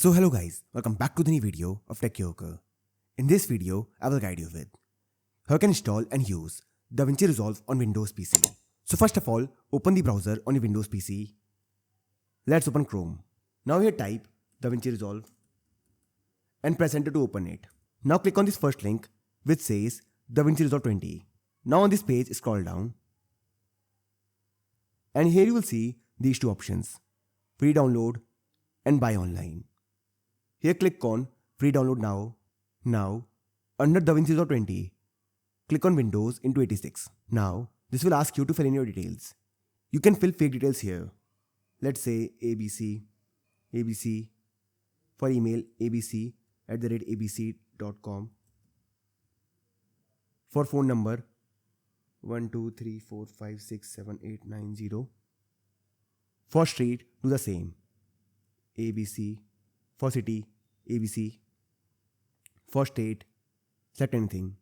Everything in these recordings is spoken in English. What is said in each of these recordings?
So hello guys, welcome back to the new video of Tech Yoker. In this video, I will guide you with how you can install and use DaVinci Resolve on Windows PC. So first of all, open the browser on your Windows PC. Let's open Chrome. Now here type DaVinci Resolve and press enter to open it. Now click on this first link which says DaVinci Resolve 20. Now on this page, scroll down and here you will see these two options, free download and buy online. Here click on free download now. Now under DaVinci Resolve 20, click on Windows into 86. Now this will ask you to fill in your details. You can fill fake details here. Let's say ABC for email abc@abc.com, for phone number 1234567890. For street, do the same. ABC. For city, ABC. For state, select anything.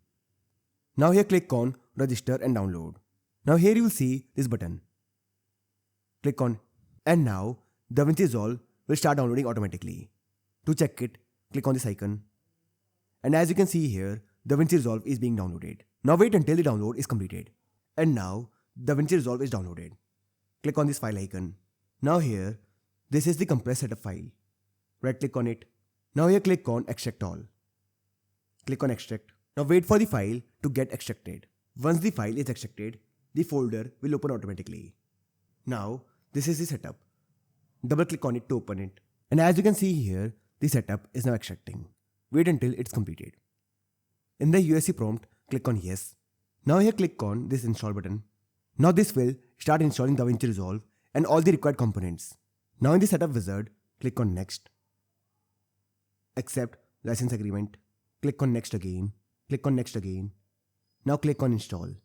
Now here click on register and download. Now here you will see this button. Click on and now DaVinci Resolve will start downloading automatically. To check it, click on this icon. And as you can see here, DaVinci Resolve is being downloaded. Now wait until the download is completed. And now DaVinci Resolve is downloaded. Click on this file icon. Now here, this is the compressed setup file. Right click on it. Now here click on extract all. Click on extract. Now wait for the file to get extracted. Once the file is extracted, the folder will open automatically. Now this is the setup. Double click on it to open it. And as you can see here, the setup is now extracting. Wait until it's completed. In the USC prompt, click on yes. Now here click on this install button. Now this will start installing DaVinci Resolve and all the required components. Now in the setup wizard, click on next. Accept license agreement. Click on next again. Click on next again. Now click on install.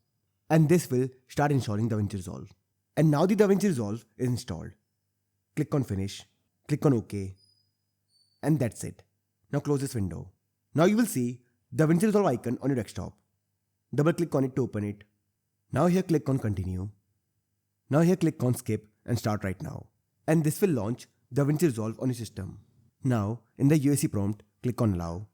And this will start installing DaVinci Resolve. And now the DaVinci Resolve is installed. Click on finish. Click on OK. And that's it. Now close this window. Now you will see DaVinci Resolve icon on your desktop. Double click on it to open it. Now here click on continue. Now here click on skip and start right now. And this will launch DaVinci Resolve on your system. Now in the USC prompt, click on allow.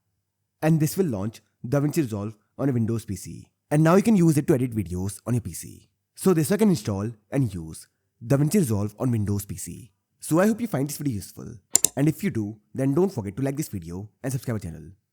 And this will launch DaVinci Resolve on a Windows PC. And now you can use it to edit videos on your PC. So this way you can install and use DaVinci Resolve on Windows PC. So I hope you find this video useful. And if you do, then don't forget to like this video and subscribe our channel.